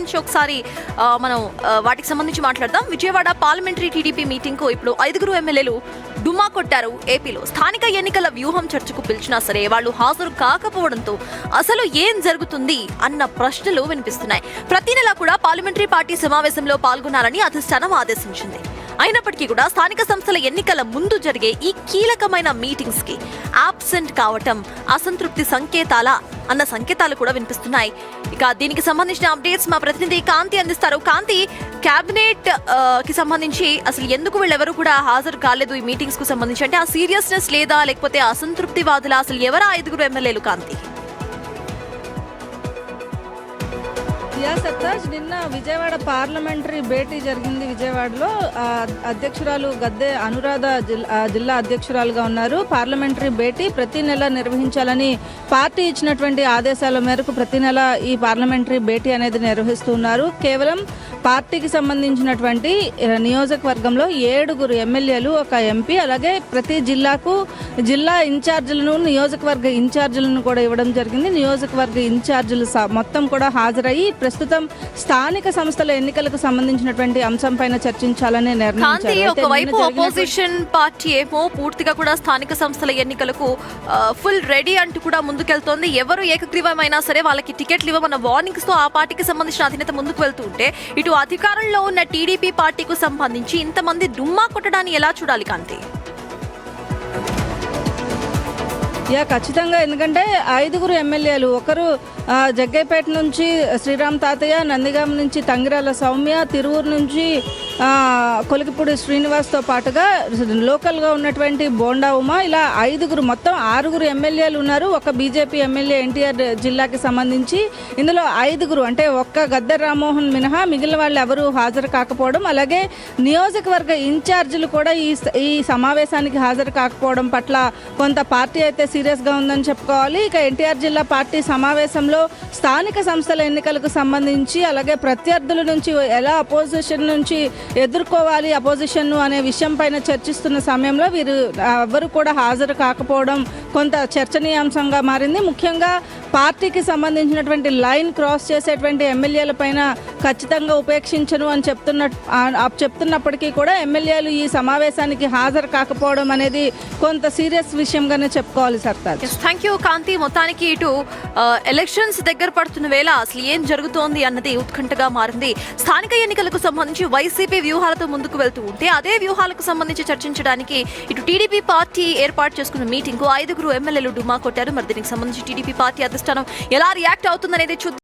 సంబంధించి ఒకసారి మనం వాటికి సంబంధించి మాట్లాడదాం. విజయవాడ పార్లమెంటరీ టీడీపీ మీటింగ్ కు ఇప్పుడు 5 ఎమ్మెల్యేలు డుమా కొట్టారు. ఏపీలో స్థానిక ఎన్నికల వ్యూహం చర్చకు పిలిచినా సరే వాళ్ళు హాజరు కాకపోవడంతో అసలు ఏం జరుగుతుంది అన్న ప్రశ్నలు వినిపిస్తున్నాయి. ప్రతి నెల కూడా పార్లమెంటరీ పార్టీ సమావేశంలో పాల్గొనాలని అధిష్టానం ఆదేశించింది. అయినప్పటికీ కూడా స్థానిక సంస్థల ఎన్నికల ముందు జరిగే ఈ కీలకమైన మీటింగ్స్ కి ఆబ్సెంట్ కావటం అసంతృప్తి సంకేతాల అన్న సంకేతాలు కూడా వినిపిస్తున్నాయి. ఇక దీనికి సంబంధించిన అప్డేట్స్ మా ప్రతినిధి కాంతి అందిస్తారు. కాంతి, కేబినెట్ కి సంబంధించి అసలు ఎందుకు వీళ్ళెవరు కూడా హాజరు కాలేదు ఈ మీటింగ్స్ కు సంబంధించి? అంటే ఆ సీరియస్నెస్ లేదా, లేకపోతే అసంతృప్తి వాదుల, అసలు ఎవరా 5 ఎమ్మెల్యేలు? కాంతి, సత్తాజ్, నిన్న విజయవాడ పార్లమెంటరీ భేటీ జరిగింది. విజయవాడలో అధ్యక్షురాలు గద్దె అనురాధ జిల్లా అధ్యక్షురాలుగా ఉన్నారు. పార్లమెంటరీ భేటీ ప్రతి నెల నిర్వహించాలని పార్టీ ఇచ్చినటువంటి ఆదేశాల మేరకు ప్రతి నెల ఈ పార్లమెంటరీ భేటీ అనేది నిర్వహిస్తున్నారు. కేవలం పార్టీకి సంబంధించినటువంటి నియోజకవర్గంలో 7 ఎమ్మెల్యేలు, 1 ఎంపీ, అలాగే ప్రతి జిల్లాకు జిల్లా ఇన్ఛార్జీలను, నియోజకవర్గ ఇన్ఛార్జీలను కూడా ఇవ్వడం జరిగింది. నియోజకవర్గ ఇన్ఛార్జీలు మొత్తం కూడా హాజరయ్యి ప్రస్తుతం స్థానిక సంస్థల ఎన్నికలకు సంబంధించినటువంటి అంశంపైన చర్చించాలని నిర్ణయించారు. ఒకవైపు అపోజిషన్ పార్టీ ఏమో పూర్తిగా కూడా స్థానిక సంస్థల ఎన్నికలకు ఫుల్ రెడీ అంటూ కూడా ముందుకెళ్తోంది. ఎవరు ఏకగ్రీవమైనా సరే వాళ్ళకి టికెట్లు ఇవ్వమన్న వార్నింగ్స్ తో ఆ పార్టీకి సంబంధించిన అధినేత ముందుకు వెళ్తూ ఉంటే, ఇటు అధికారంలో ఉన్న టీడీపీ పార్టీకి సంబంధించి ఇంతమంది డుమ్మా కొట్టడాన్ని ఎలా చూడాలి కాంతి? ఖచ్చితంగా. ఎందుకంటే 5 ఎమ్మెల్యేలు, ఒకరు జగ్గైపేట నుంచి శ్రీరామ్ తాతయ్య, నందిగామ నుంచి తంగిరాల సౌమ్య, తిరువూరు నుంచి కొలికిపూడి శ్రీనివాస్తో పాటుగా లోకల్గా ఉన్నటువంటి బోండా ఉమా, ఇలా 5 మొత్తం 6 ఎమ్మెల్యేలు ఉన్నారు. ఒక బీజేపీ ఎమ్మెల్యే ఎన్టీఆర్ జిల్లాకి సంబంధించి. ఇందులో 5 అంటే ఒక్క గద్దె రామ్మోహన్ మినహా మిగిలిన వాళ్ళు ఎవరు హాజరు కాకపోవడం, అలాగే నియోజకవర్గ ఇన్ఛార్జీలు కూడా ఈ సమావేశానికి హాజరు కాకపోవడం పట్ల కొంత పార్టీ అయితే సీరియస్గా ఉందని చెప్పుకోవాలి. ఇక ఎన్టీఆర్ జిల్లా పార్టీ సమావేశంలో స్థానిక సంస్థల ఎన్నికలకు సంబంధించి, అలాగే ప్రత్యర్థుల నుంచి ఎలా అపోజిషన్ నుంచి ఎదుర్కోవాలి అపోజిషన్ అనే విషయం పైన చర్చిస్తున్న సమయంలో వీరు ఎవరు కూడా హాజరు కాకపోవడం కొంత చర్చనీయాంశంగా మారింది. ముఖ్యంగా పార్టీకి సంబంధించినటువంటి లైన్ క్రాస్ చేసేటువంటి ఎమ్మెల్యేల పైన ఖచ్చితంగా ఉపేక్షించను అని చెప్తున్నప్పటికీ కూడా ఎమ్మెల్యేలు ఈ సమావేశానికి హాజరు కాకపోవడం అనేది కొంత సీరియస్ విషయంగానే చెప్పుకోవాలి. సర్తాజ్, థ్యాంక్ యూ కాంతి. మొత్తానికి ఇటు ఎలక్షన్స్ దగ్గర పడుతున్న వేళ అసలు ఏం జరుగుతోంది అన్నది ఉత్కంఠగా మారింది. స్థానిక ఎన్నికలకు సంబంధించి వైసీపీ వ్యూహాలతో ముందుకు వెళ్తూ ఉంటే, అదే వ్యూహాలకు సంబంధించి చర్చించడానికి ఇటు టీడీపీ పార్టీ ఏర్పాటు చేసుకున్న మీటింగ్ కు 5 ఎమ్మెల్యేలు డుమా కొట్టారు. మరి దీనికి సంబంధించి టీడీపీ పార్టీ అధిష్టానం ఎలా రియాక్ట్ అవుతుందనేది చూద్దాం.